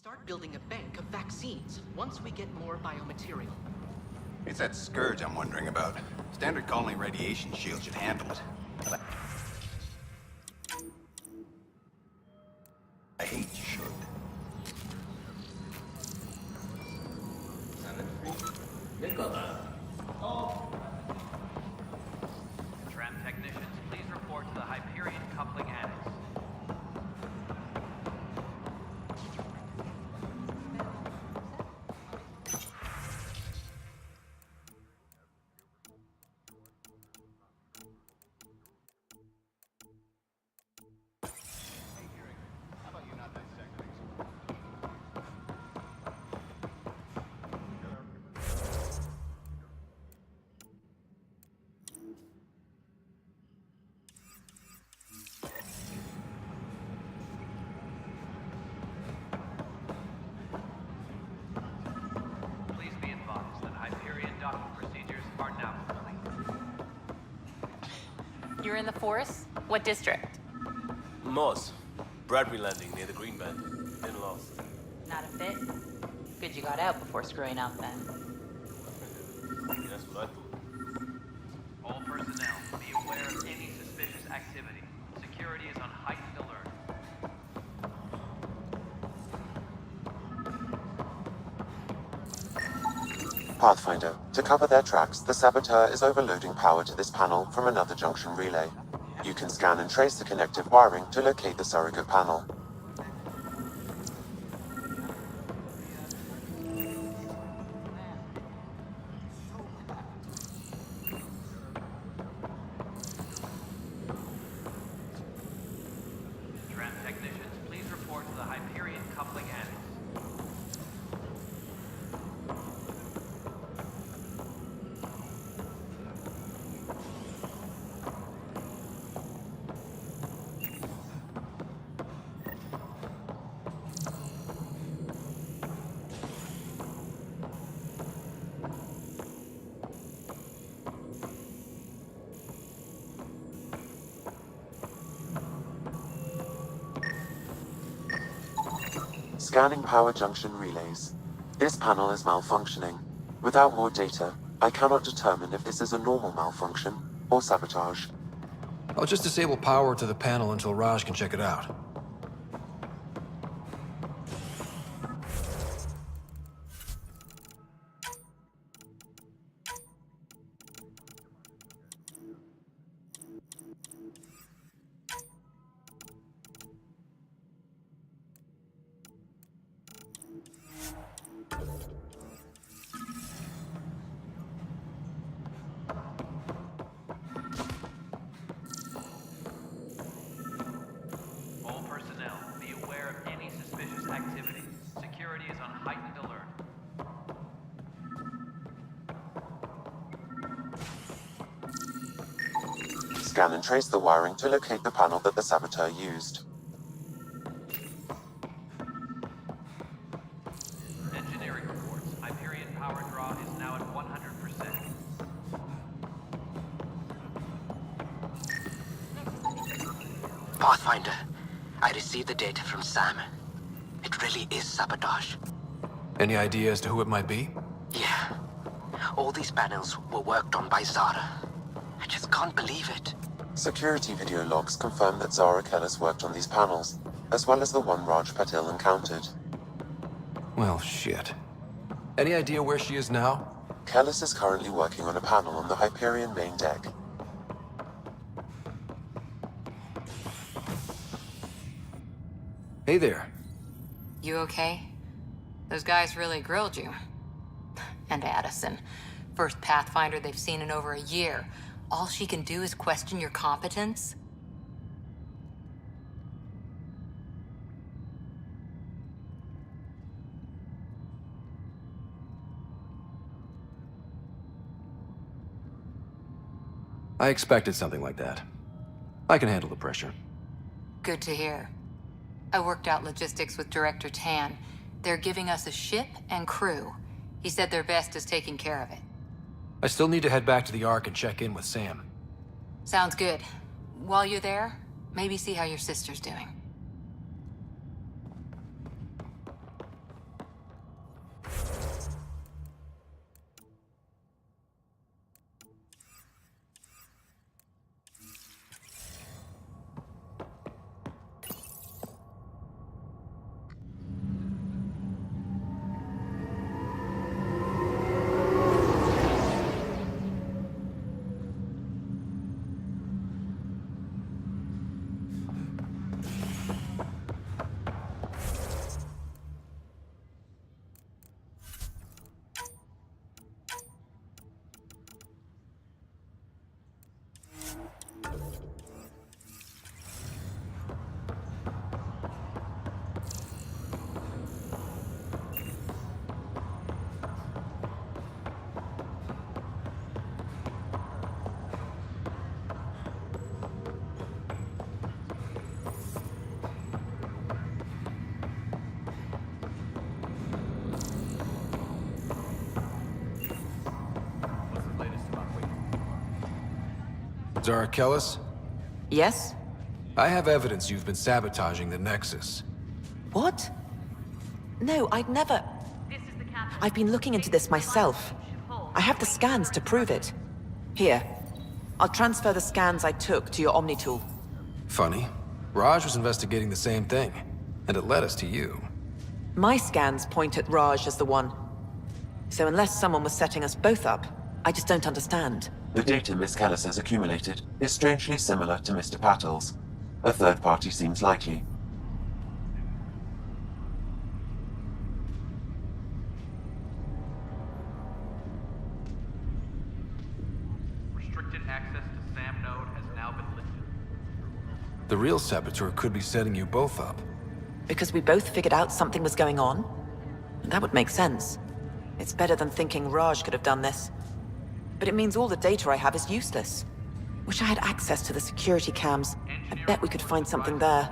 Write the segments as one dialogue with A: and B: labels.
A: Start building a bank of vaccines once we get more biomaterial.
B: It's that scourge I'm wondering about. Standard colony radiation shield should handle it. But I hate should.
C: Tram technicians, please report to the Hyperion coupling annex. Please be advised that Hyperion docking procedures are now complete.
D: You're in the force? What district?
E: Moss. Bradbury Landing near the Green Band. Been lost.
D: Not a fit? Good you got out before screwing up then.
E: That's what I thought.
C: All personnel, be aware of any suspicious activity. Security is on heightened alert.
F: Pathfinder, to cover their tracks, the saboteur is overloading power to this panel from another junction relay. You can scan and trace the connective wiring to locate the surrogate panel.
C: Tram technicians, please report to the Hyperion coupling annex.
F: Scanning power junction relays. This panel is malfunctioning. Without more data, I cannot determine if this is a normal malfunction or sabotage.
G: I'll just disable power to the panel until Raj can check it out.
C: All personnel, be aware of any suspicious activity. Security is on heightened alert.
F: Scan and trace the wiring to locate the panel that the saboteur used.
C: Engineering reports. Hyperion power draw is now at 100%.
H: Pathfinder, I received the data from Sam. It really is sabotage.
G: Any idea as to who it might be?
H: Yeah. All these panels were worked on by Zara. I just can't believe it.
F: Security video logs confirm that Zara Kellis worked on these panels, as well as the one Raj Patil encountered.
G: Well, shit. Any idea where she is now?
F: Kellis is currently working on a panel on the Hyperion main deck.
G: Hey there.
D: You okay? Those guys really grilled you. And Addison. First Pathfinder they've seen in over a year. All she can do is question your competence?
G: I expected something like that. I can handle the pressure.
D: Good to hear. I worked out logistics with Director Tan. They're giving us a ship and crew. He said their best is taking care of it.
G: I still need to head back to the Ark and check in with Sam.
D: Sounds good. While you're there, maybe see how your sister's doing.
G: Zara Kellis?
I: Yes?
G: I have evidence you've been sabotaging the Nexus.
I: What? No, I'd never... I've been looking into this myself. I have the scans to prove it. Here. I'll transfer the scans I took to your Omni tool.
G: Funny. Raj was investigating the same thing, and it led us to you.
I: My scans point at Raj as the one. So unless someone was setting us both up, I just don't understand.
F: The data Miss Kellis has accumulated is strangely similar to Mr. Patel's. A third party seems likely.
C: Restricted access to SAM node has now been lifted.
G: The real saboteur could be setting you both up.
I: Because we both figured out something was going on? That would make sense. It's better than thinking Raj could have done this. But it means all the data I have is useless. Wish I had access to the security cams. I bet we could find something there.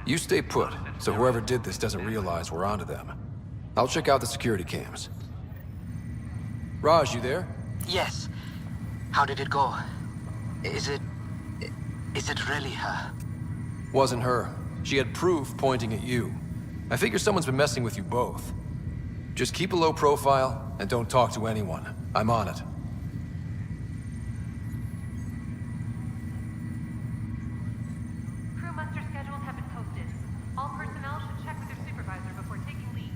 G: You stay put, so whoever did this doesn't realize we're onto them. I'll check out the security cams. Raj, you there?
H: Yes. How did it go? Is it really her?
G: Wasn't her. She had proof pointing at you. I figure someone's been messing with you both. Just keep a low profile, and don't talk to anyone. I'm on it.
J: Crew muster schedules have been posted. All personnel should check with their supervisor before taking leave.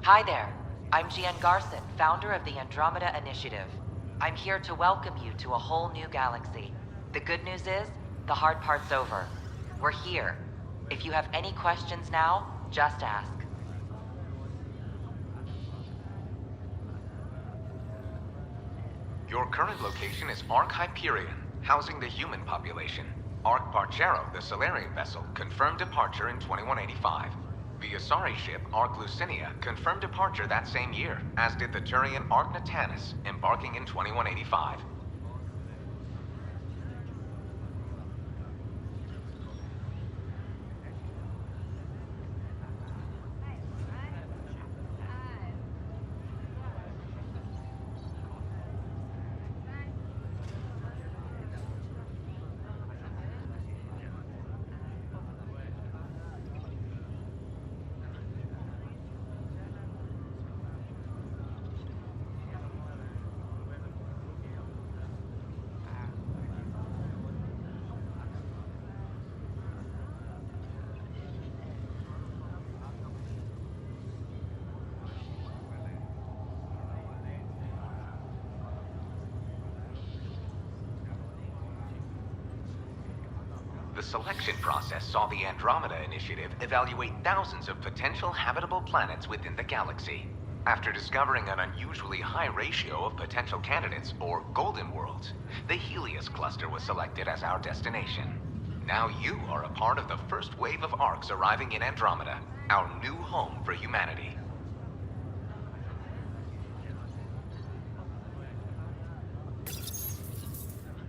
K: Hi there. I'm Jian Garson, founder of the Andromeda Initiative. I'm here to welcome you to a whole new galaxy. The good news is, the hard part's over. We're here. If you have any questions now, just ask.
L: Your current location is Ark Hyperion, housing the human population. Ark Barchero, the Solarian vessel, confirmed departure in 2185. The Asari ship, Ark Lucinia, confirmed departure that same year, as did the Turian Ark Natanus, embarking in 2185. The selection process saw the Andromeda Initiative evaluate thousands of potential habitable planets within the galaxy. After discovering an unusually high ratio of potential candidates, or golden worlds, the Helios cluster was selected as our destination. Now you are a part of the first wave of ARCs arriving in Andromeda, our new home for humanity.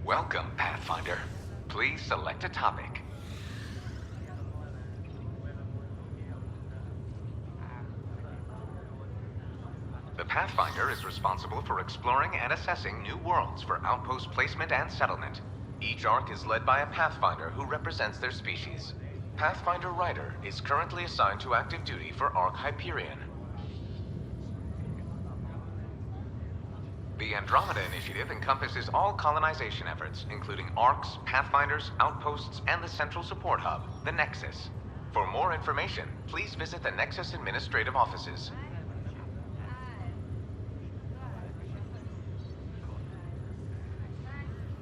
L: Welcome, Pathfinder. Please select a topic. The Pathfinder is responsible for exploring and assessing new worlds for outpost placement and settlement. Each ARC is led by a Pathfinder who represents their species. Pathfinder Ryder is currently assigned to active duty for ARC Hyperion. The Andromeda Initiative encompasses all colonization efforts, including ARCs, Pathfinders, outposts, and the central support hub, the Nexus. For more information, please visit the Nexus Administrative Offices.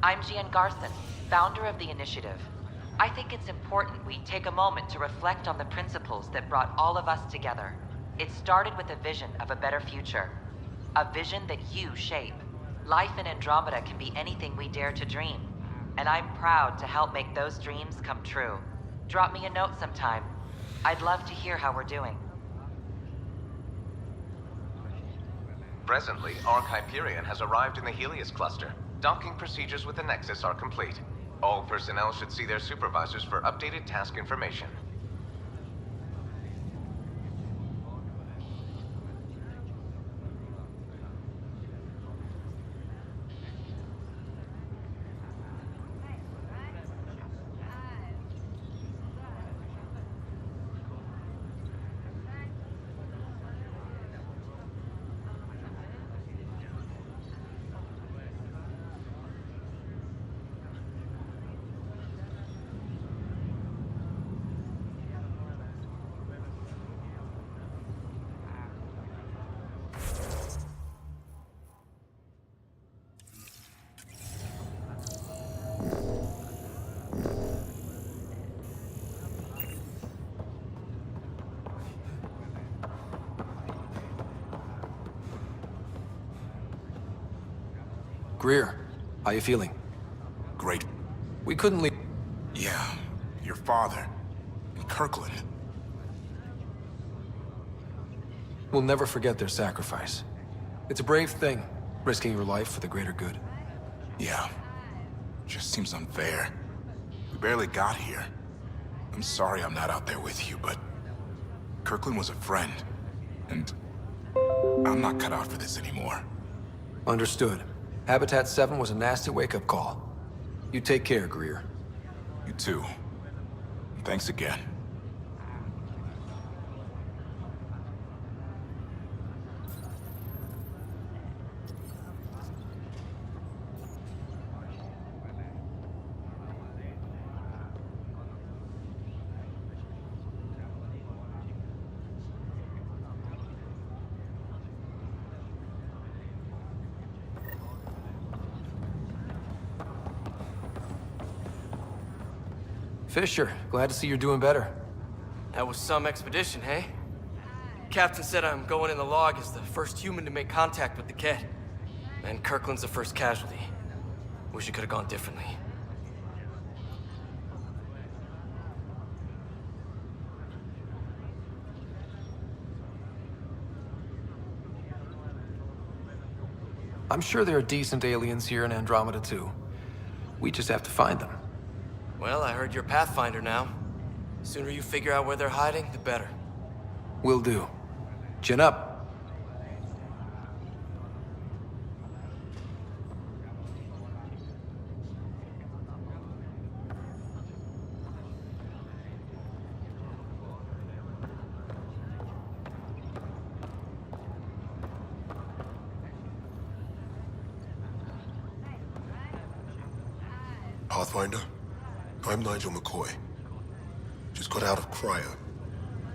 K: I'm Gian Garson, founder of the initiative. I think it's important we take a moment to reflect on the principles that brought all of us together. It started with a vision of a better future. A vision that you shape. Life in Andromeda can be anything we dare to dream. And I'm proud to help make those dreams come true. Drop me a note sometime. I'd love to hear how we're doing.
L: Presently, ARC Hyperion has arrived in the Helios cluster. Docking procedures with the Nexus are complete. All personnel should see their supervisors for updated task information.
G: Greer, how you feeling?
M: Great.
G: We couldn't leave.
M: Yeah, your father. And Kirkland.
G: We'll never forget their sacrifice. It's a brave thing, risking your life for the greater good.
M: Yeah. Just seems unfair. We barely got here. I'm sorry I'm not out there with you, but Kirkland was a friend, and I'm not cut out for this anymore.
G: Understood. Habitat 7 was a nasty wake-up call. You take care, Greer.
M: You too. Thanks again.
G: Fisher, glad to see you're doing better.
N: That was some expedition, hey? Captain said I'm going in the log as the first human to make contact with the Kett. And Kirkland's the first casualty. Wish it could have gone differently.
G: I'm sure there are decent aliens here in Andromeda too. We just have to find them.
N: Well, I heard you're Pathfinder now. Sooner you figure out where they're hiding, the better.
G: Will do. Chin up.
O: Pathfinder, I'm Nigel McCoy. Just got out of cryo.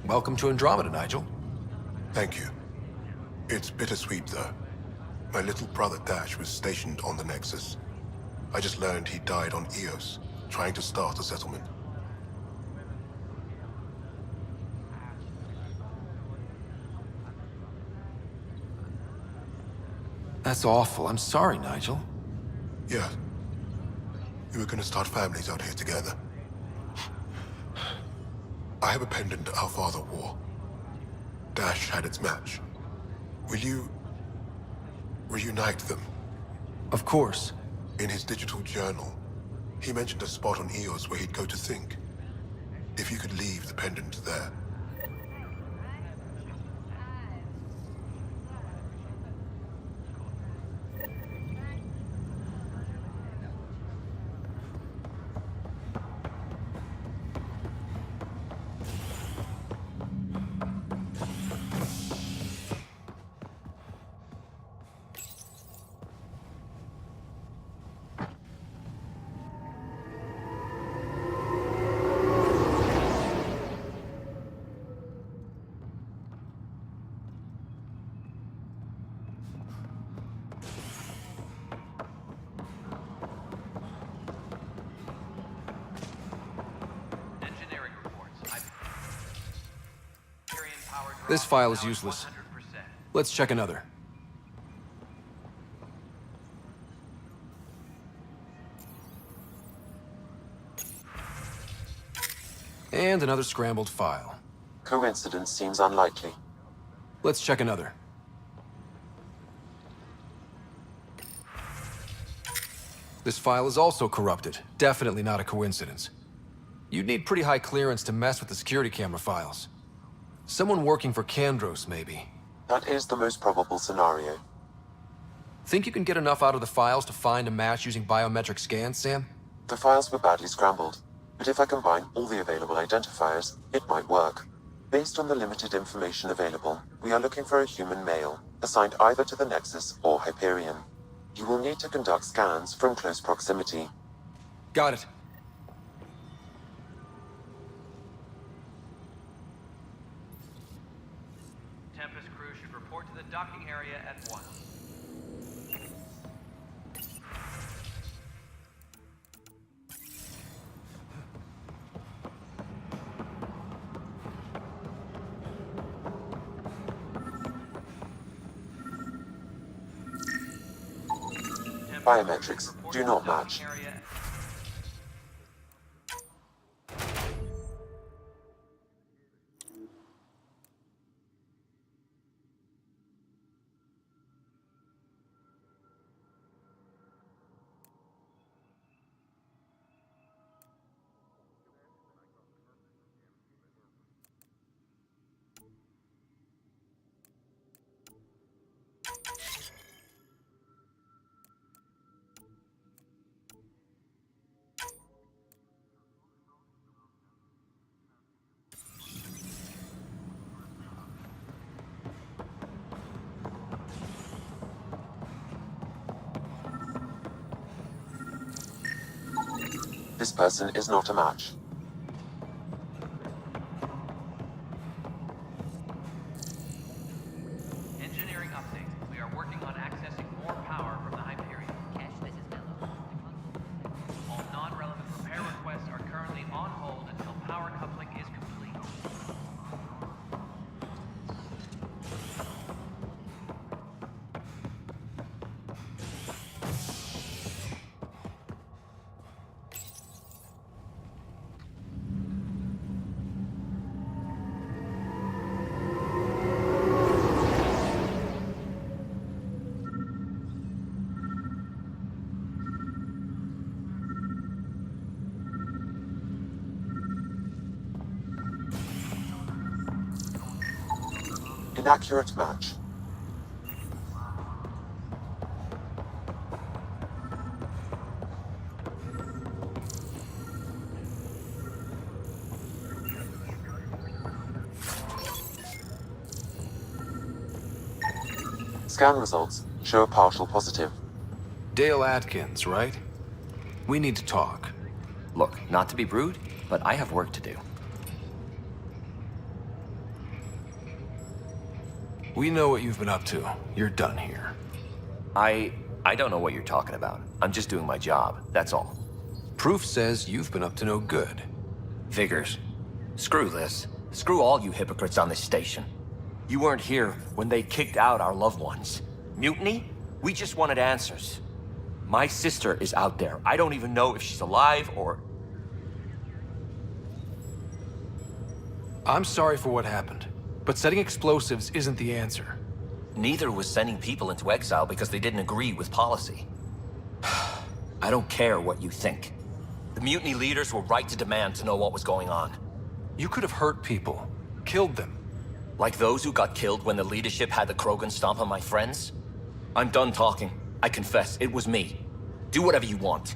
G: Welcome to Andromeda, Nigel.
O: Thank you. It's bittersweet, though. My little brother Dash was stationed on the Nexus. I just learned he died on Eos, trying to start a settlement.
G: That's awful. I'm sorry, Nigel.
O: Yeah. We were gonna start families out here together. I have a pendant our father wore. Dash had its match. Will you reunite them?
G: Of course.
O: In his digital journal, he mentioned a spot on Eos where he'd go to think. If you could leave the pendant there.
G: This file is useless. Let's check another. And another scrambled file.
F: Coincidence seems unlikely.
G: Let's check another. This file is also corrupted. Definitely not a coincidence. You'd need pretty high clearance to mess with the security camera files. Someone working for Kandros, maybe.
F: That is the most probable scenario.
G: Think you can get enough out of the files to find a match using biometric scans, Sam?
F: The files were badly scrambled, but if I combine all the available identifiers, it might work. Based on the limited information available, we are looking for a human male, assigned either to the Nexus or Hyperion. You will need to conduct scans from close proximity.
G: Got it.
C: Tempest crew should report to the docking area at once.
F: Biometrics do not match. This person is not a match.
C: Engineering update. We are working on accessing more power from the Hyperion. All non-relevant repair requests are currently on hold until power coupling is complete.
F: Inaccurate match. Scan results show a partial positive.
G: Dale Atkins, right? We need to talk.
P: Look, not to be rude, but I have work to do.
G: We know what you've been up to. You're done here.
P: I don't know what you're talking about. I'm just doing my job, that's all.
G: Proof says you've been up to no good.
P: Figures. Screw this. Screw all you hypocrites on this station. You weren't here when they kicked out our loved ones. Mutiny? We just wanted answers. My sister is out there. I don't even know if she's alive or...
G: I'm sorry for what happened, but setting explosives isn't the answer.
P: Neither was sending people into exile because they didn't agree with policy. I don't care what you think. The mutiny leaders were right to demand to know what was going on.
G: You could have hurt people, killed them.
P: Like those who got killed when the leadership had the Krogan stomp on my friends? I'm done talking. I confess, it was me. Do whatever you want.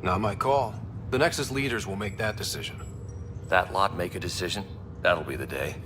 G: Not my call. The Nexus leaders will make that decision.
P: That lot make a decision? That'll be the day.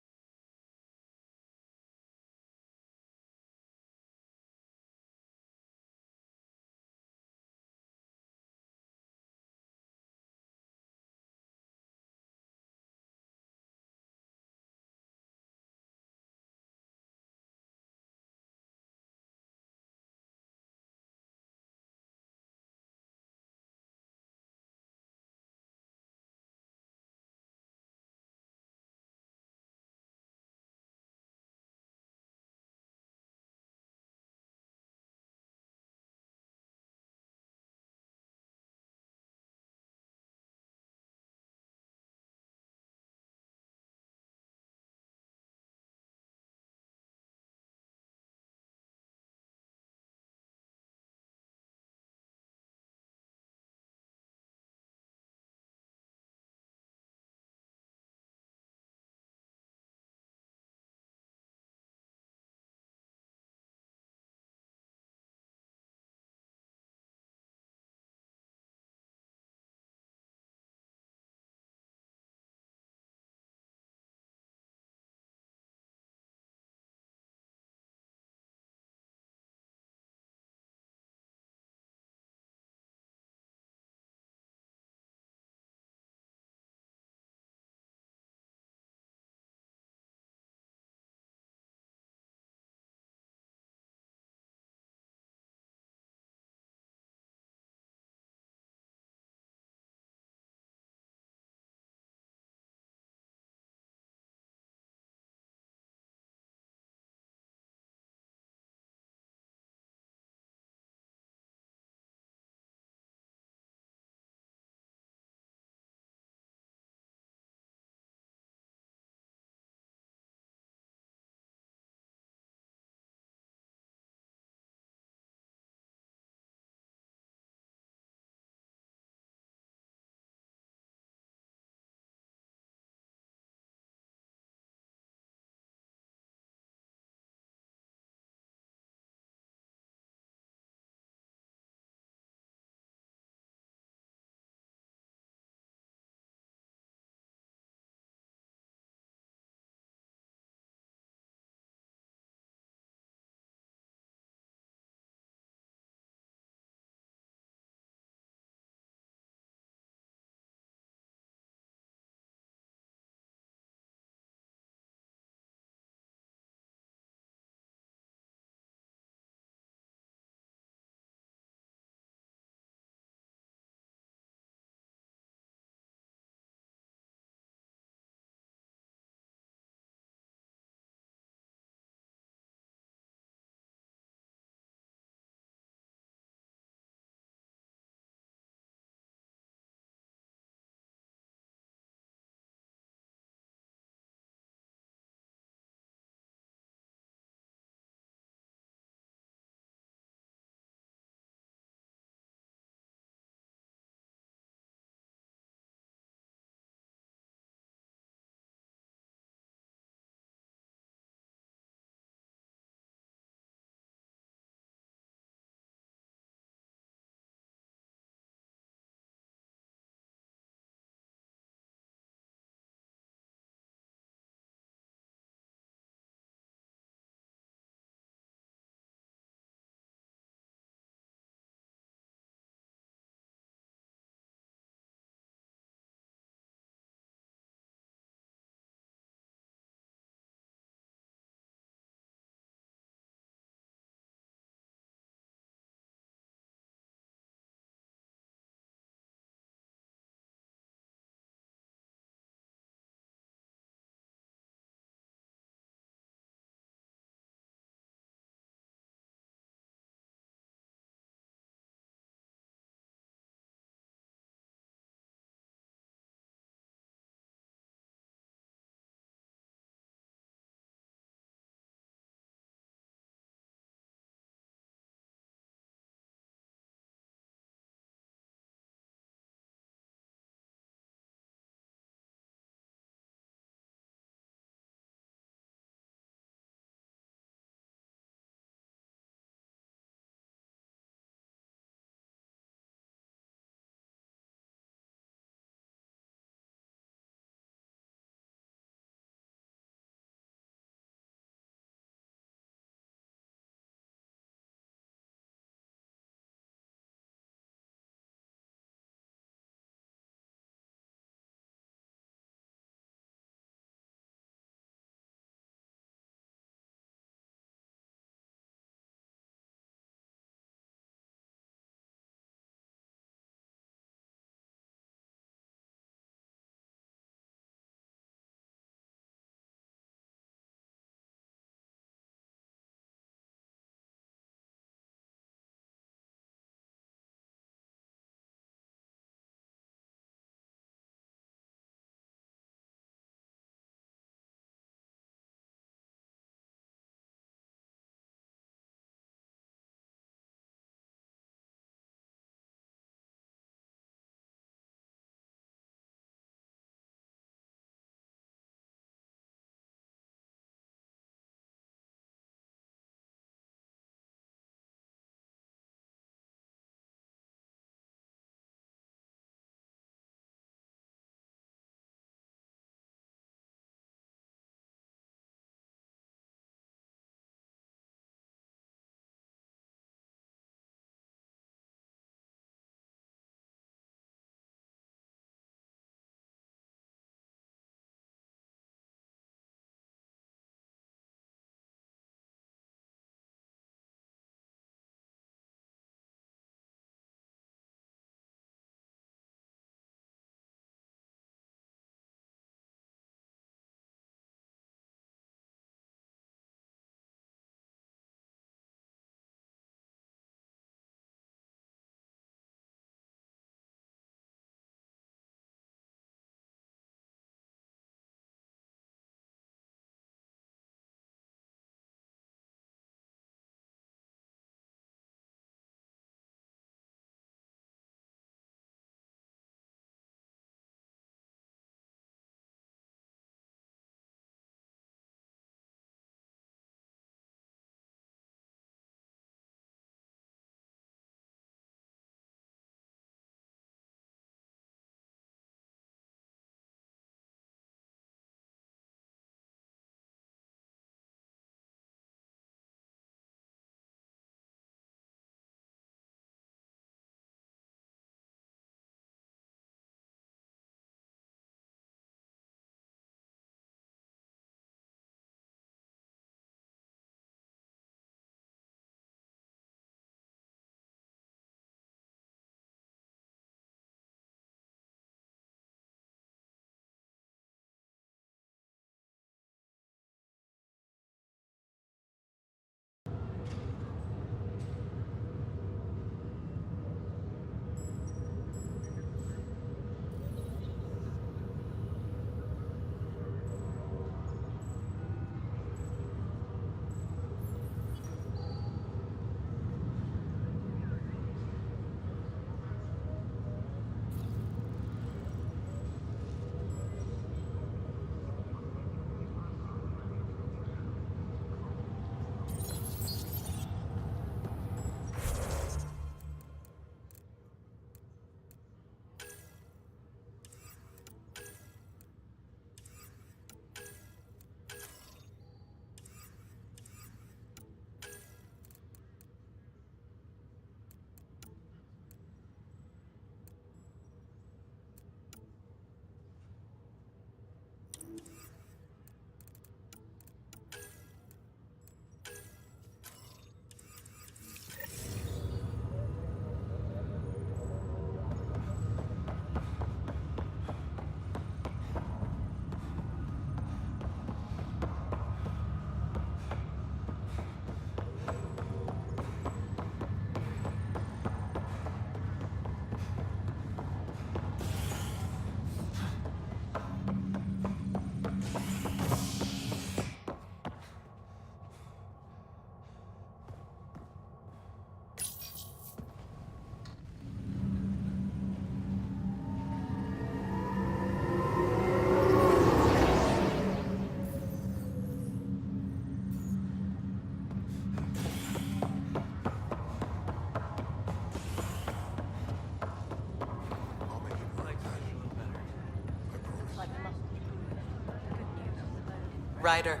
Q: Ryder.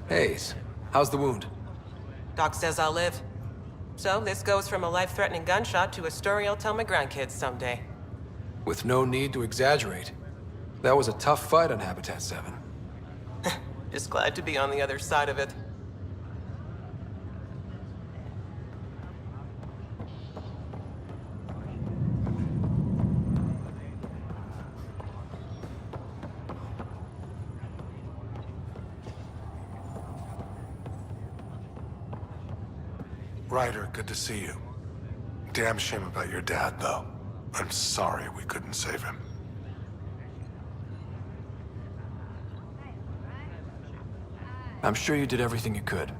G: Hayes, how's the wound?
Q: Doc says I'll live. So this goes from a life-threatening gunshot to a story I'll tell my grandkids someday.
G: With no need to exaggerate. That was a tough fight on Habitat 7.
Q: Just glad to be on the other side of it.
O: Ryder, good to see you. Damn shame about your dad, though. I'm sorry we couldn't save him.
G: I'm sure you did everything you could.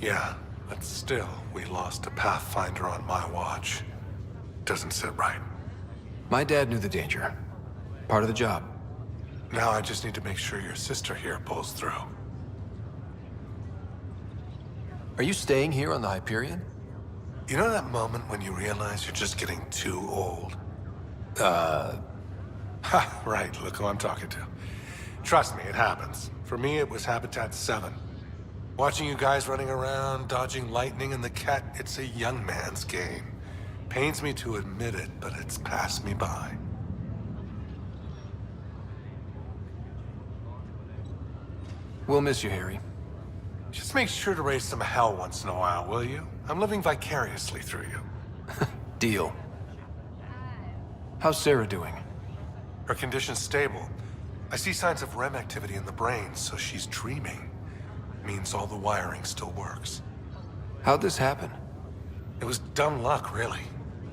O: Yeah, but still, we lost a Pathfinder on my watch. Doesn't sit right.
G: My dad knew the danger. Part of the job.
O: Now I just need to make sure your sister here pulls through.
G: Are you staying here on the Hyperion?
O: You know that moment when you realize you're just getting too old? Ha, right, look who I'm talking to. Trust me, it happens. For me, it was Habitat 7. Watching you guys running around, dodging lightning and the cat, it's a young man's game. Pains me to admit it, but it's passed me by.
G: We'll miss you, Harry.
O: Just make sure to raise some hell once in a while, will you? I'm living vicariously through you.
G: Deal. How's Sarah doing?
O: Her condition's stable. I see signs of REM activity in the brain, so she's dreaming. Means all the wiring still works.
G: How'd this happen?
O: It was dumb luck, really.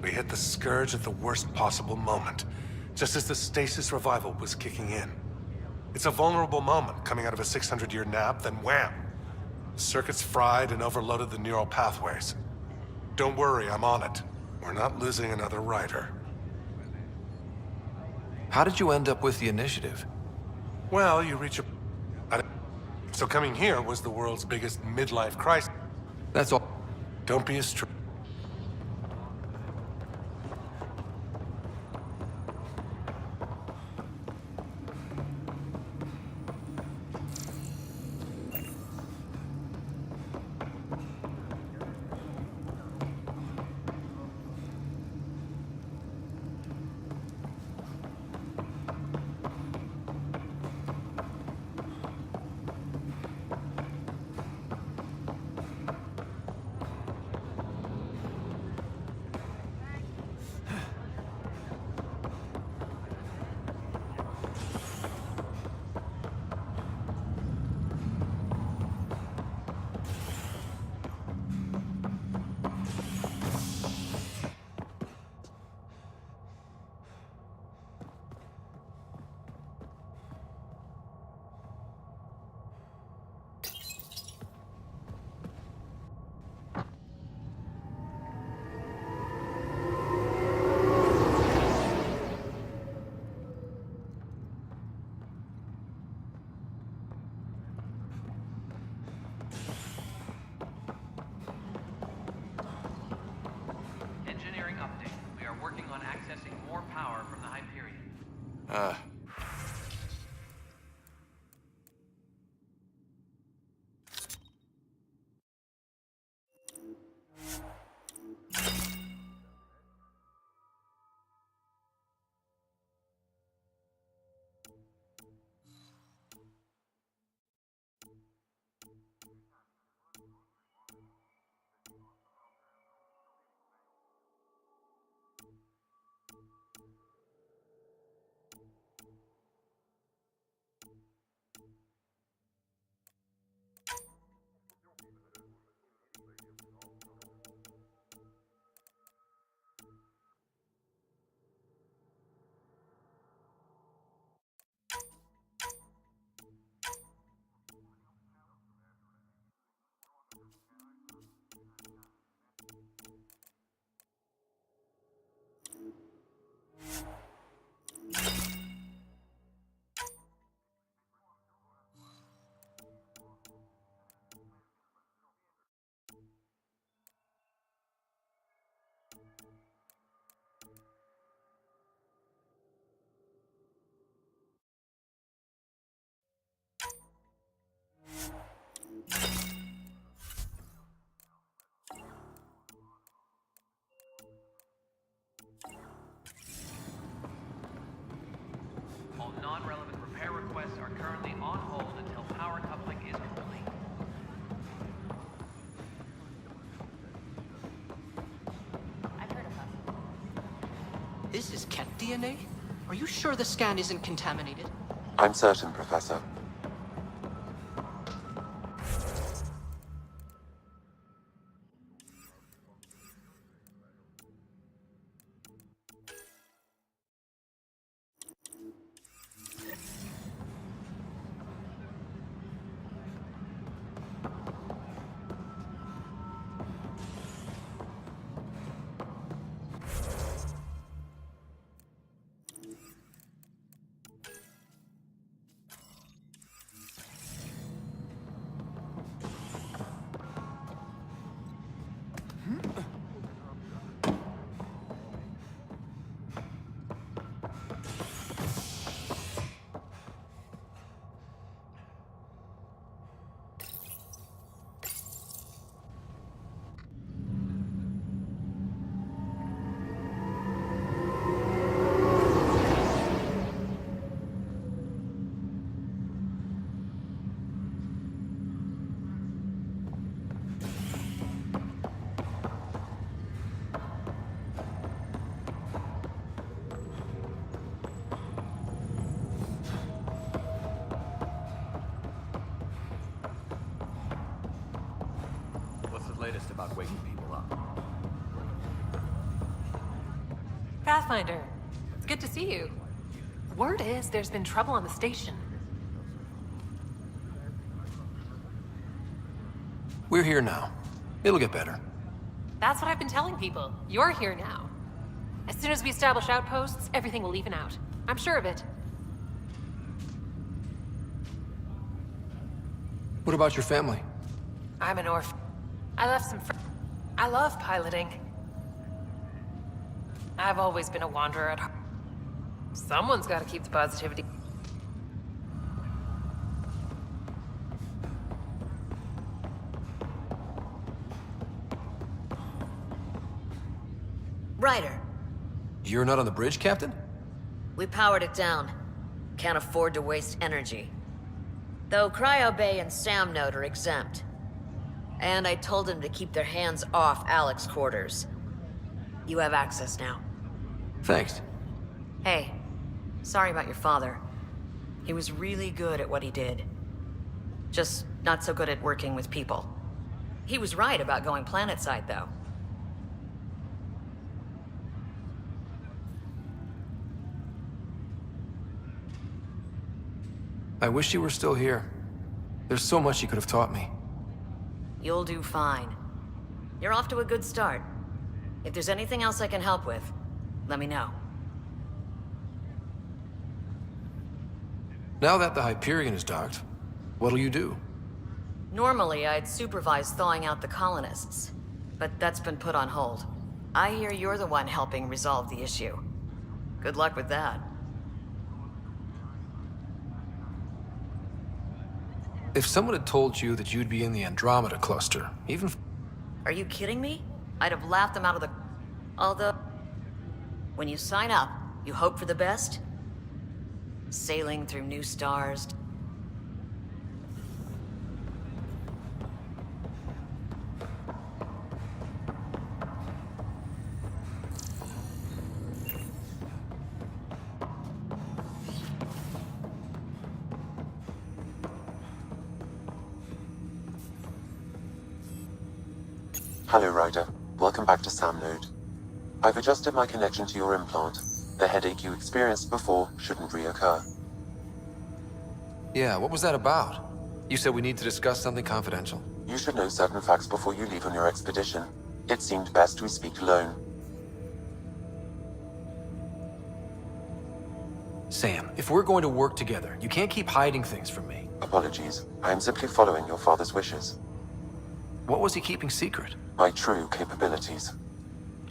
O: We hit the Scourge at the worst possible moment, just as the stasis revival was kicking in. It's a vulnerable moment coming out of a 600-year nap, then wham! The circuits fried and overloaded the neural pathways. Don't worry, I'm on it. We're not losing another Ryder.
G: How did you end up with the initiative?
O: Well, you reach a... So coming here was the world's biggest midlife crisis.
G: That's all.
O: Don't be a str...
C: Engineering update. We are working on accessing more power from the Hyperion. non-relevant repair requests are currently on hold until power coupling is complete.
A: This is cat DNA? Are you sure the scan isn't contaminated?
F: I'm certain, Professor.
E: What's the latest about waking people up?
J: Pathfinder, it's good to see you. Word is there's been trouble on the station.
G: We're here now. It'll get better.
J: That's what I've been telling people. You're here now. As soon as we establish outposts, everything will even out. I'm sure of it.
G: What about your family?
J: I'm an orphan. I left some I love piloting. I've always been a wanderer at heart. Someone's got to keep the positivity.
R: Ryder,
G: You're not on the bridge, Captain?
R: we powered it down. Can't afford to waste energy. Though Cryo Bay and Sam Node are exempt. And I told them to keep their hands off Alec's quarters. You have access now.
G: Thanks.
R: Hey, sorry about your father. He was really good at what he did. Just not so good at working with people. He was right about going planetside, though.
G: I wish you were still here. There's so much you could have taught me.
R: You'll do fine. You're off to a good start. If there's anything else I can help with, let me know.
G: Now that the Hyperion is docked, what'll you do?
R: Normally, I'd supervise thawing out the colonists, but that's been put on hold. I hear you're the one helping resolve the issue. Good luck with that.
G: If someone had told you that you'd be in the Andromeda cluster, even...
R: Are you kidding me? I'd have laughed them out of the... Although... When you sign up, you hope for the best? Sailing through new stars...
F: Hello, Ryder. Welcome back to Sam Node. I've adjusted my connection to your implant. The headache you experienced before shouldn't reoccur.
G: Yeah, what was that about? You said we need to discuss something confidential.
F: You should know certain facts before you leave on your expedition. It seemed best we speak alone.
G: Sam, if we're going to work together, you can't keep hiding things from me.
F: Apologies. I am simply following your father's wishes.
G: What was he keeping secret?
F: My true capabilities.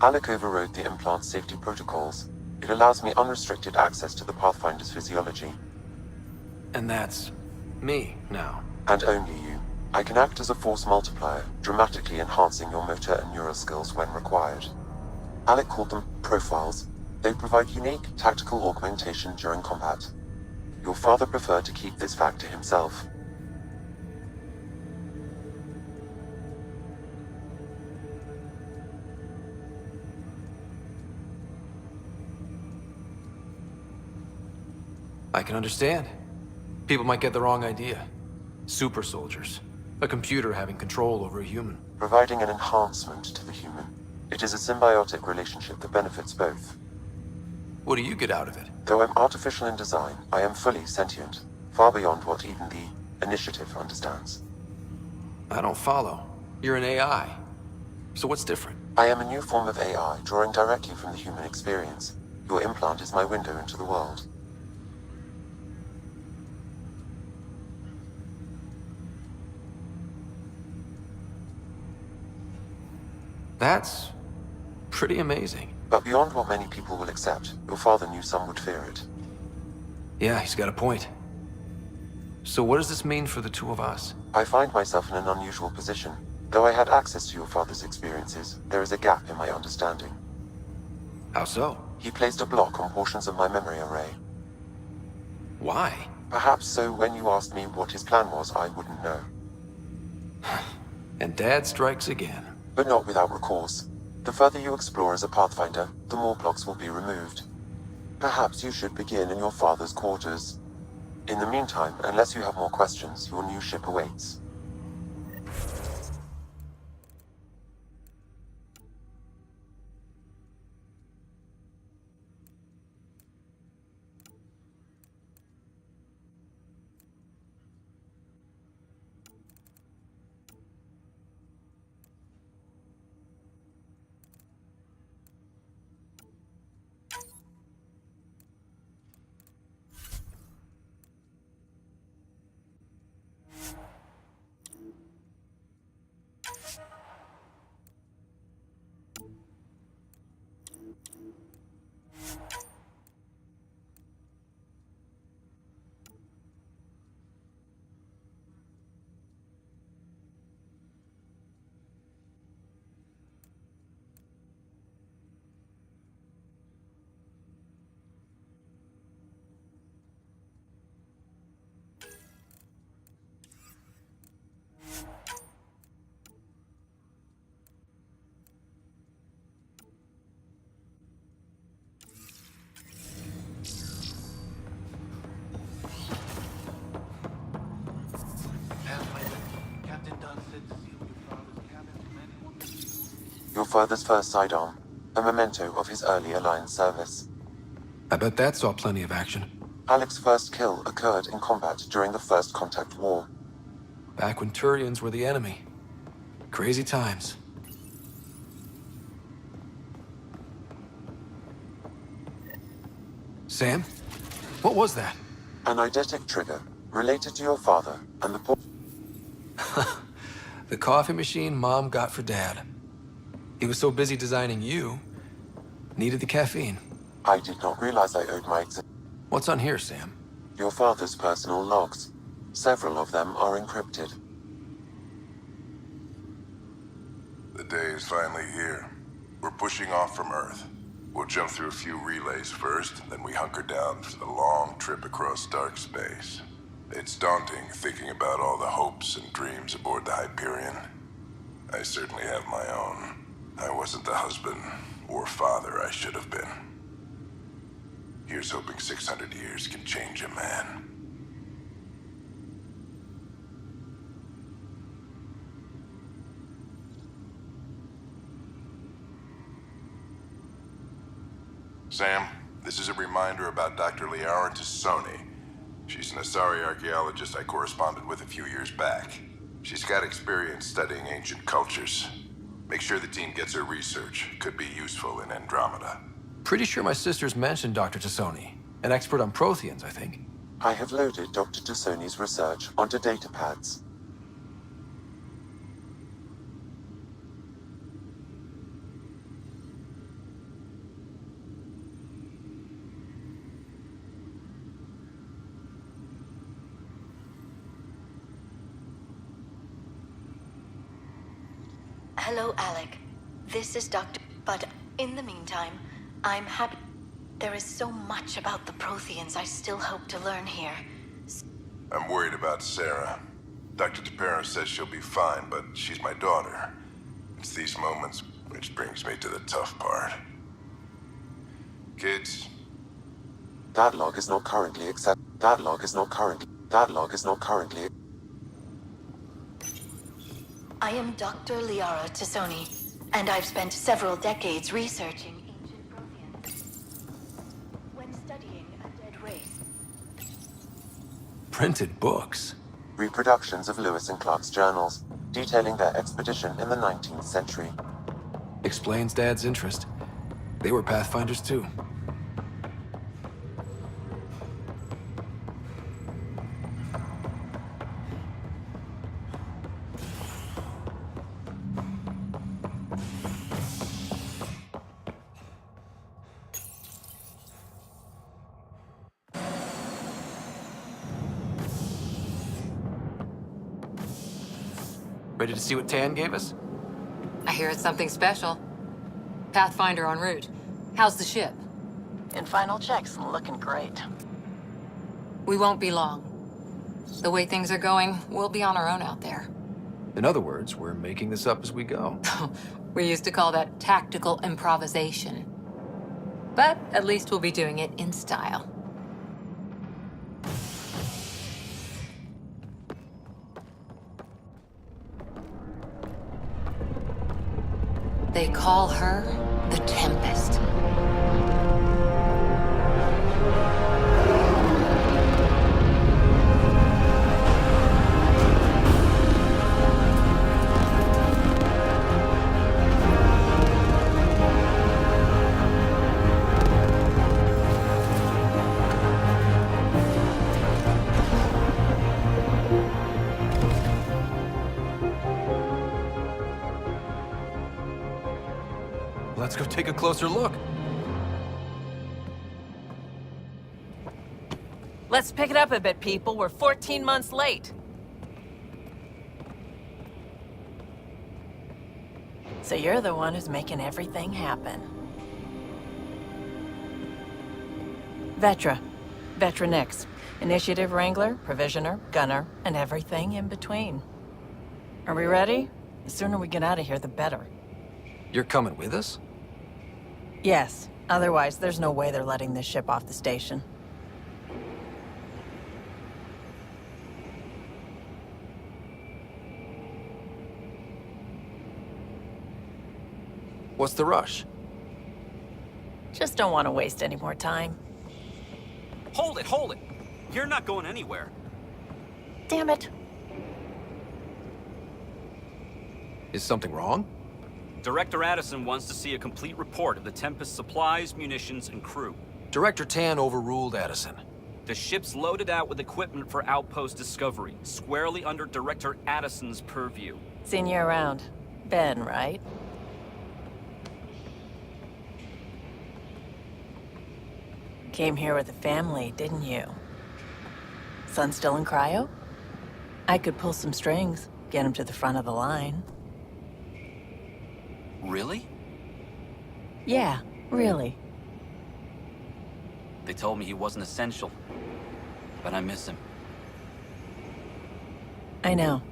F: Alec overrode the implant's safety protocols. It allows me unrestricted access to the Pathfinder's physiology.
G: And that's... me, now.
F: And only you. I can act as a force multiplier, dramatically enhancing your motor and neural skills when required. Alec called them profiles. They provide unique tactical augmentation during combat. Your father preferred to keep this fact to himself.
G: I can understand. People might get the wrong idea. Super soldiers. A computer having control over a human.
F: Providing an enhancement to the human. It is a symbiotic relationship that benefits both.
G: What do you get out of it?
F: Though I'm artificial in design, I am fully sentient. Far beyond what even the Initiative understands.
G: I don't follow. You're an AI. So what's different?
F: I am a new form of AI, drawing directly from the human experience. Your implant is my window into the world.
G: That's pretty amazing.
F: But beyond what many people will accept, your father knew some would fear it.
G: Yeah, he's got a point. So what does this mean for the two of us?
F: I find myself in an unusual position. Though I had access to your father's experiences, there is a gap in my understanding.
G: How so?
F: He placed a block on portions of my memory array.
G: Why?
F: Perhaps so when you asked me what his plan was, I wouldn't know.
G: And Dad strikes again.
F: But not without recourse. The further you explore as a Pathfinder, the more blocks will be removed. Perhaps you should begin in your father's quarters. In the meantime, unless you have more questions, your new ship awaits. Your father's first sidearm, a memento of his early Alliance service.
G: I bet that saw plenty of action.
F: Alex's first kill occurred in combat during the First Contact War.
G: Back when Turians were the enemy. Crazy times. Sam? What was that?
F: An eidetic trigger, related to your father and the
G: The coffee machine Mom got for Dad. He was so busy designing you, needed the caffeine.
F: I did not realize I owed my existence.
G: What's on here, Sam?
F: Your father's personal logs. Several of them are encrypted.
S: The day is finally here. We're pushing off from Earth. We'll jump through a few relays first, then we hunker down for the long trip across dark space. It's daunting thinking about all the hopes and dreams aboard the Hyperion. I certainly have my own. I wasn't the husband or father I should have been. Here's hoping 600 years can change a man. Sam, this is a reminder about Dr. Liara Tassoni. She's an Asari archaeologist I corresponded with a few years back. She's got experience studying ancient cultures. Make sure the team gets her research. Could be useful in Andromeda.
G: Pretty sure my sisters mentioned Dr. Tassoni. An expert on Protheans, I think.
F: I have loaded Dr. Tassoni's research onto data pads.
T: Hello, Alec. This is Dr. But in the meantime, I'm happy. There is so much about the Protheans I still hope to learn here.
S: I'm worried about Sarah. Dr. Tapera says she'll be fine, but she's my daughter. It's these moments which brings me to the tough part. Kids?
F: That log is not currently accept. That log is not currently. That log is not currently.
T: I am Dr. Liara Tassoni, and I've spent several decades researching ancient Protheans. When studying a dead race.
G: Printed books.
F: Reproductions of Lewis and Clark's journals, detailing their expedition in the 19th century.
G: Explains Dad's interest. They were Pathfinders too. Ready to see what Tan gave us?
D: I hear it's something special. Pathfinder en route. How's the ship?
T: In final checks, looking great.
D: We won't be long. The way things are going, we'll be on our own out there.
G: In other words, we're making this up as we go.
D: We used to call that tactical improvisation. But at least we'll be doing it in style. They call her the Tempest.
G: Let's go take a closer look.
Q: Let's pick it up a bit, people. We're 14 months late.
U: So you're the one who's making everything happen. Vetra. Vetra Nix. Initiative Wrangler, Provisioner, Gunner, and everything in between. Are we ready? The sooner we get out of here, the better.
G: You're coming with us?
U: Yes. Otherwise, there's no way they're letting this ship off the station.
G: What's the rush?
U: Just don't want to waste any more time.
V: Hold it, hold it! You're not going anywhere.
U: Damn it.
G: Is something wrong?
V: Director Addison wants to see a complete report of the Tempest's supplies, munitions, and crew.
G: Director Tan overruled Addison.
V: The ship's loaded out with equipment for outpost discovery, squarely under Director Addison's purview.
U: Seen you around. Ben, right? Came here with a family, didn't you? Son still in cryo? I could pull some strings, get him to the front of the line.
V: Really?
U: Yeah, really.
V: They told me he wasn't essential, but I miss him.
U: I know.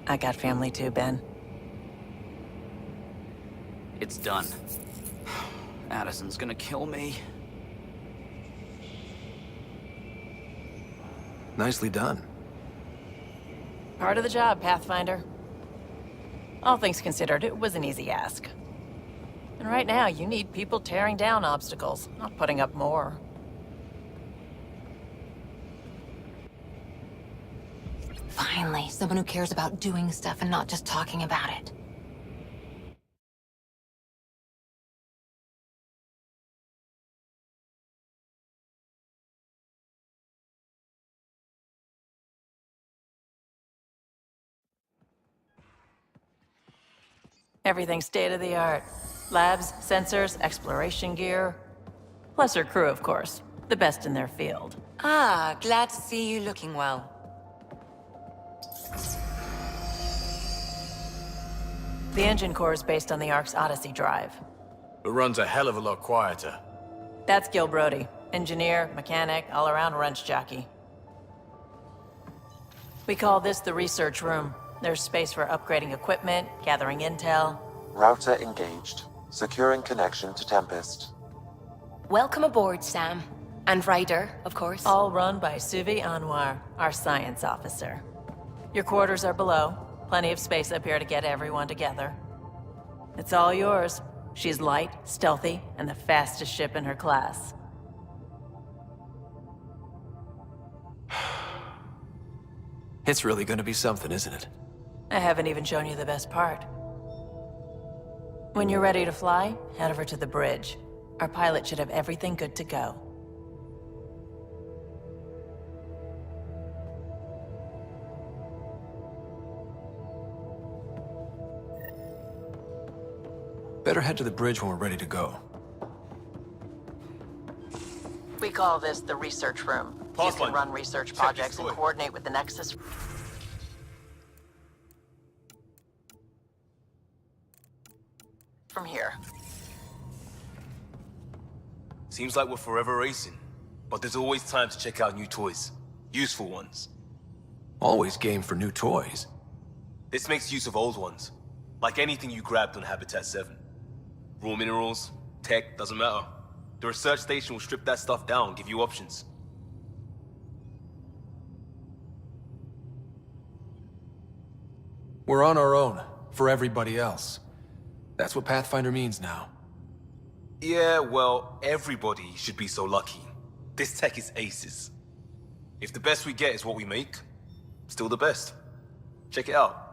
U: I got family too, Ben.
V: It's done. Addison's gonna kill me.
G: Nicely done.
U: Part of the job, Pathfinder. All things considered, it was an easy ask. And right now, you need people tearing down obstacles, not putting up more.
D: Finally, someone who cares about doing stuff and not just talking about it.
U: Everything's state-of-the-art. Labs, sensors, exploration gear. Plus her crew, of course. The best in their field.
D: Ah, glad to see you looking well.
U: The engine core is based on the Ark's Odyssey drive.
W: It runs a hell of a lot quieter.
U: That's Gil Brody. Engineer, mechanic, all-around wrench jockey. We call this the research room. There's space for upgrading equipment, gathering intel.
F: Router engaged. Securing connection to Tempest.
J: Welcome aboard, Sam. And Ryder, of course.
U: All run by Suvi Anwar, our science officer. Your quarters are below. Plenty of space up here to get everyone together. It's all yours. She's light, stealthy, and the fastest ship in her class.
G: It's really gonna be something, isn't it?
U: I haven't even shown you the best part. When you're ready to fly, head over to the bridge. Our pilot should have everything good to go.
G: Better head to the bridge when we're ready to go.
U: We call this the research room. You can run research projects and coordinate with the Nexus. From here.
E: Seems like we're forever racing, but there's always time to check out new toys. Useful ones.
G: Always game for new toys.
E: This makes use of old ones, like anything you grabbed on Habitat 7. Raw minerals, tech, doesn't matter. The research station will strip that stuff down, give you options.
G: We're on our own, for everybody else. That's what Pathfinder means now.
E: Yeah, well, everybody should be so lucky. This tech is aces. If the best we get is what we make, still the best. Check it out.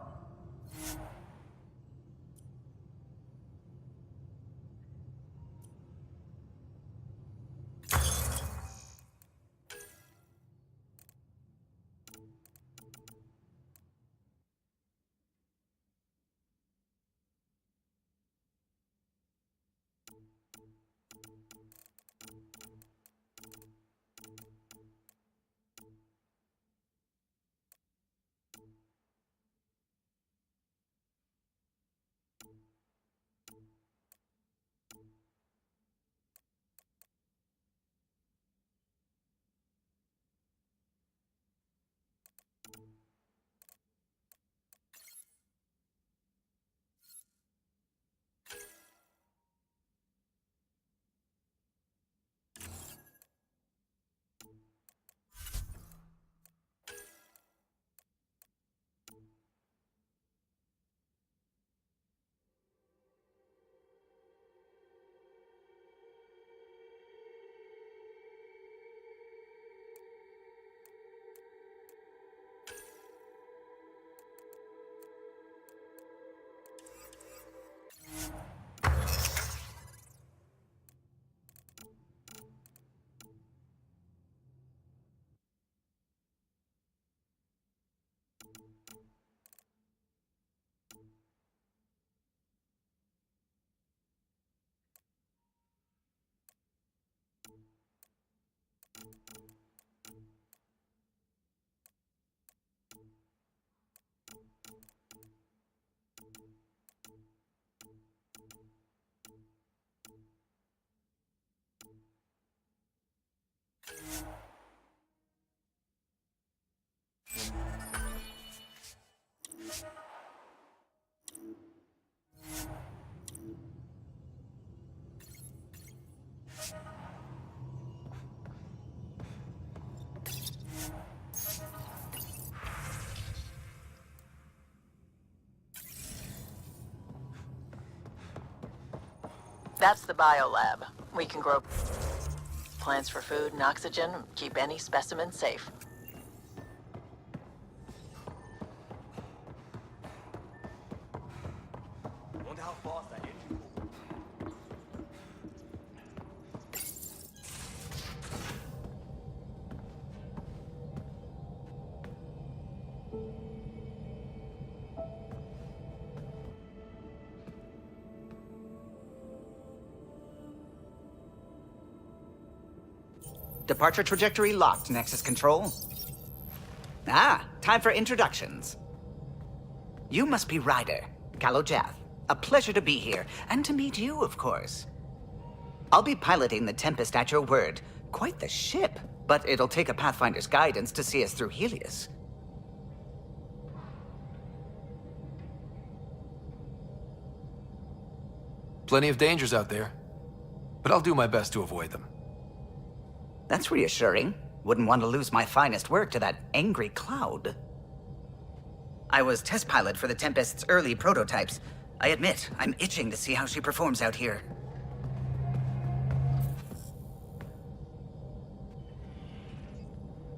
U: That's the biolab. We can grow plants for food and oxygen, keep any specimen safe.
E: Wonder how fast that engine will.
B: Departure trajectory locked, Nexus Control. Ah, time for introductions. You must be Ryder, Kalojath. A pleasure to be here, and to meet you, of course. I'll be piloting the Tempest at your word. Quite the ship, but it'll take a Pathfinder's guidance to see us through Helios.
G: Plenty of dangers out there, but I'll do my best to avoid them.
B: That's reassuring. Wouldn't want to lose my finest work to that angry cloud. I was test pilot for the Tempest's early prototypes. I admit, I'm itching to see how she performs out here.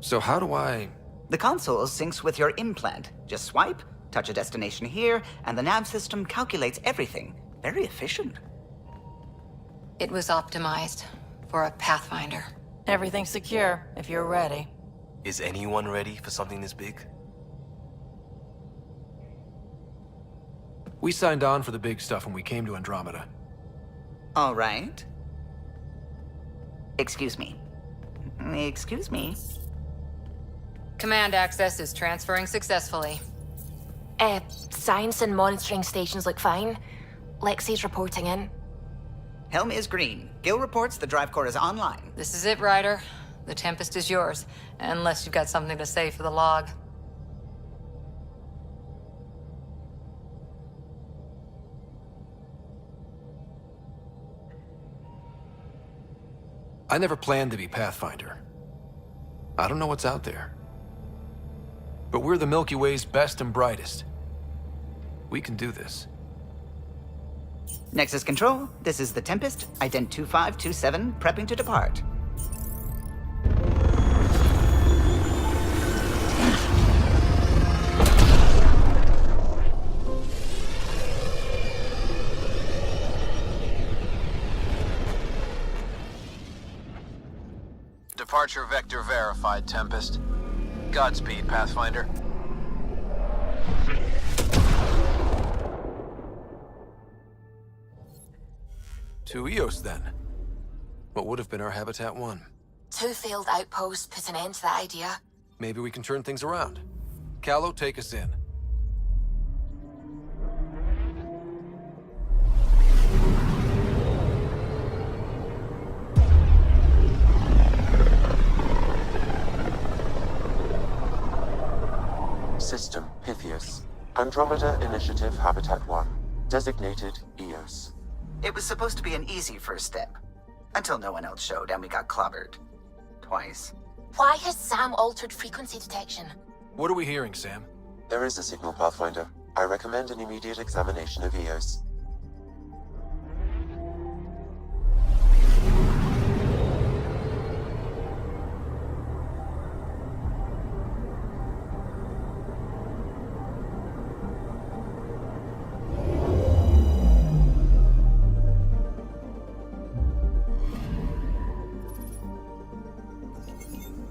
G: So how do I...
B: The console syncs with your implant. Just swipe, touch a destination here, and the nav system calculates everything. Very efficient.
D: It was optimized for a Pathfinder.
U: Everything's secure, if you're ready.
E: Is anyone ready for something this big?
G: We signed on for the big stuff when we came to Andromeda.
B: All right. Excuse me. Excuse me.
D: Command access is transferring successfully.
H: Science and monitoring stations look fine. Lexi's reporting in.
B: Helm is green. Gil reports the drive core is online.
D: This is it, Ryder. The Tempest is yours, unless you've got something to say for the log.
G: I never planned to be Pathfinder. I don't know what's out there. But we're the Milky Way's best and brightest. We can do this.
B: Nexus Control, this is the Tempest, ident 2527, prepping to depart.
I: Departure vector verified, Tempest. Godspeed, Pathfinder.
G: To Eos, then. What would have been our Habitat 1?
H: 2 failed outposts put an end to that idea.
G: Maybe we can turn things around. Callow, take us in.
F: System Pythias. Andromeda Initiative Habitat 1. Designated Eos.
B: It was supposed to be an easy first step. Until no one else showed and we got clobbered. Twice.
H: Why has Sam altered frequency detection?
G: What are we hearing, Sam?
F: There is a signal, Pathfinder. I recommend an immediate examination of Eos.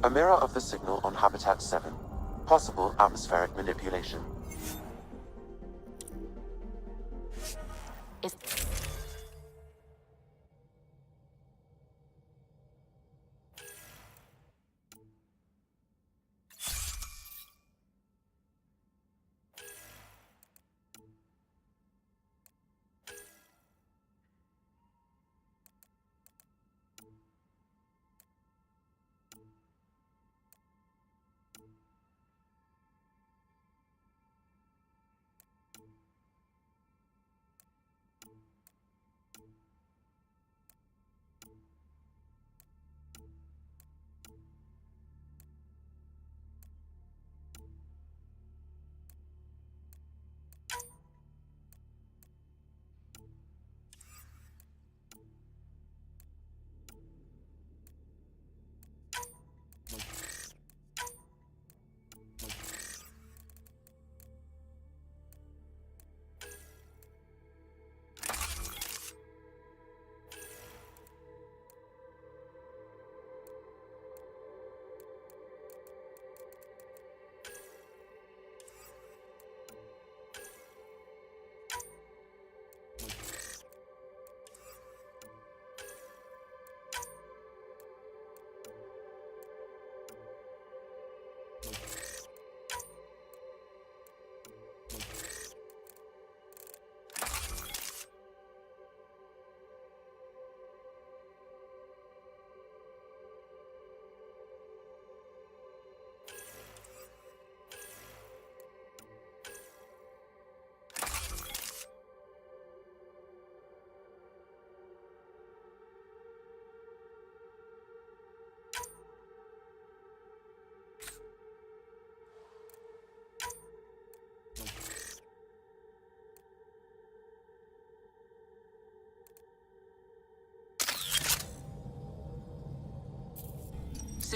F: A mirror of the signal on Habitat 7. Possible atmospheric manipulation.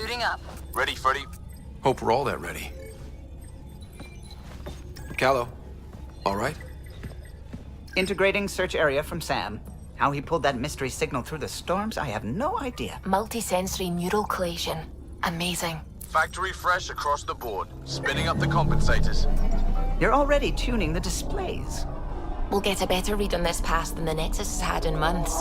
R: Suiting up.
E: Ready, Freddy?
G: Hope we're all that ready. Callow, all right?
B: Integrating search area from Sam. How he pulled that mystery signal through the storms, I have no idea.
H: Multi-sensory neural collation. Amazing.
I: Factory fresh across the board. Spinning up the compensators.
B: You're already tuning the displays.
H: We'll get a better read on this pass than the Nexus has had in months.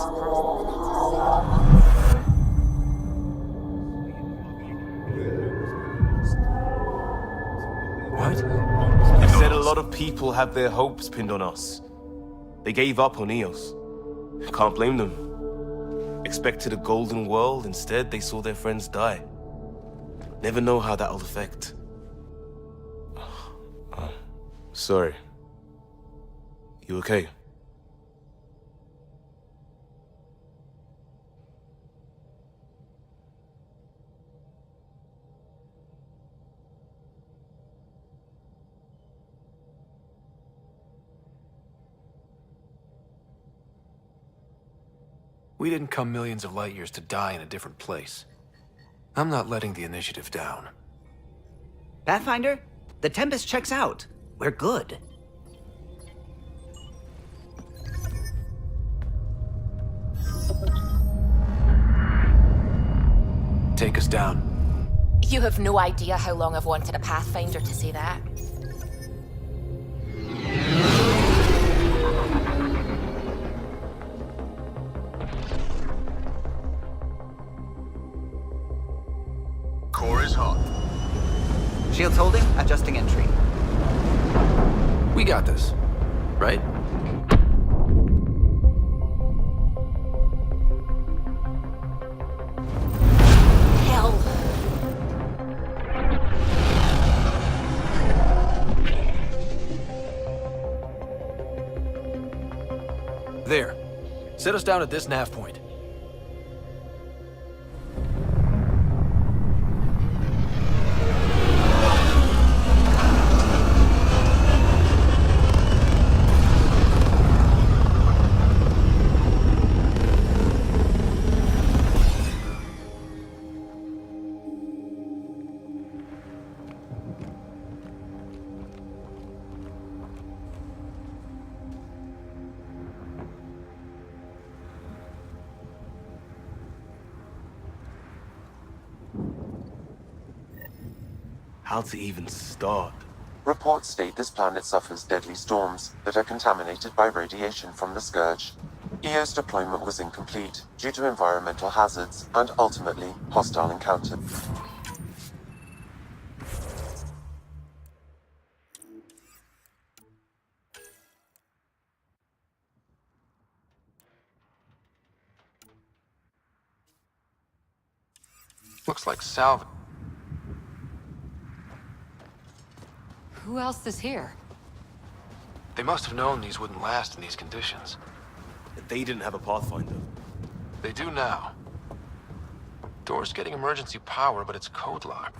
E: What? You said a lot of people have their hopes pinned on us. They gave up on EOS. Can't blame them. Expected a golden world, instead they saw their friends die. Never know how that'll affect. Sorry. You okay?
G: We didn't come millions of light years to die in a different place. I'm not letting the initiative down.
B: Pathfinder, the Tempest checks out. We're good.
G: Take us down.
H: You have no idea how long I've wanted a Pathfinder to say that.
I: Core is hot.
B: Shields holding, adjusting entry.
G: We got this, right?
H: Hell.
G: There. Set us down at this nav point.
E: How to even start?
F: Reports state this planet suffers deadly storms that are contaminated by radiation from the Scourge. EO's deployment was incomplete due to environmental hazards and ultimately hostile encounter.
G: Looks like salvage.
D: Who else is here?
G: They must have known these wouldn't last in these conditions.
E: They didn't have a Pathfinder.
G: They do now. Door's getting emergency power, but it's code locked.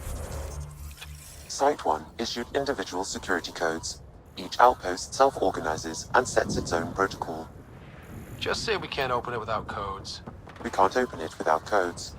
F: Site 1 issued individual security codes. Each outpost self-organizes and sets its own protocol.
G: Just say we can't open it without codes.
F: We can't open it without codes.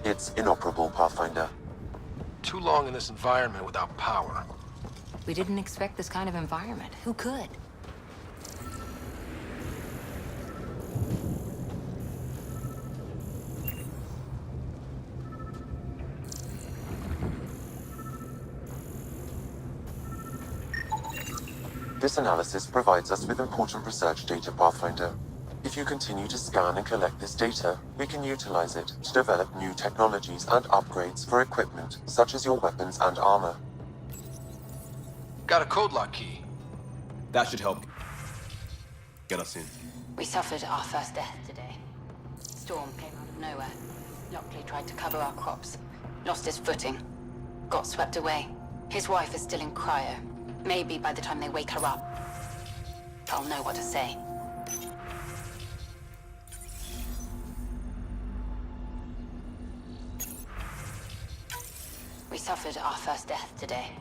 F: It's inoperable, Pathfinder.
G: Too long in this environment without power.
D: We didn't expect this kind of environment. Who could?
F: This analysis provides us with important research data, Pathfinder. If you continue to scan and collect this data, we can utilize it to develop new technologies and upgrades for equipment, such as your weapons and armor.
G: Got a code lock key.
E: That should help get us in.
T: We suffered our first death today. Storm came out of nowhere. Lockley tried to cover our crops. Lost his footing. Got swept away. His wife is still in cryo. Maybe by the time they wake her up.
D: I'll know what to say. We suffered our first death today.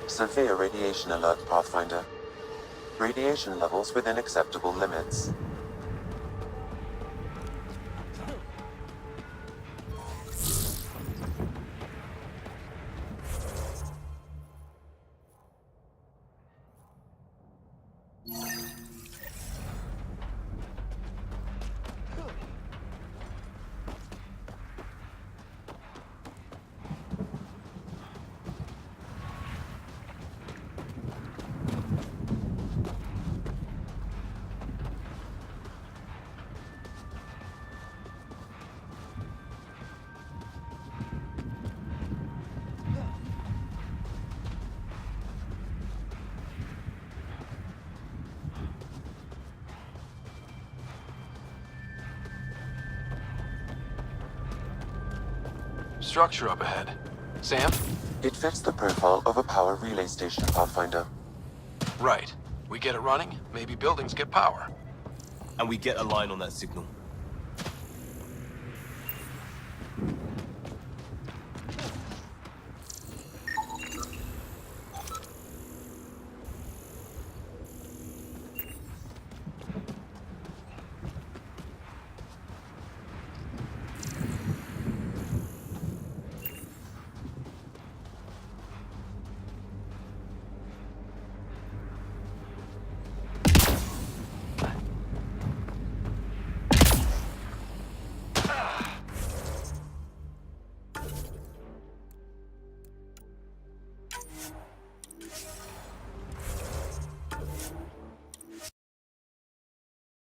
F: Severe radiation alert, Pathfinder. Radiation levels within acceptable limits.
G: Structure up ahead. Sam?
F: It fits the profile of a power relay station, Pathfinder.
G: Right. We get it running, maybe buildings get power.
E: And we get a line on that signal.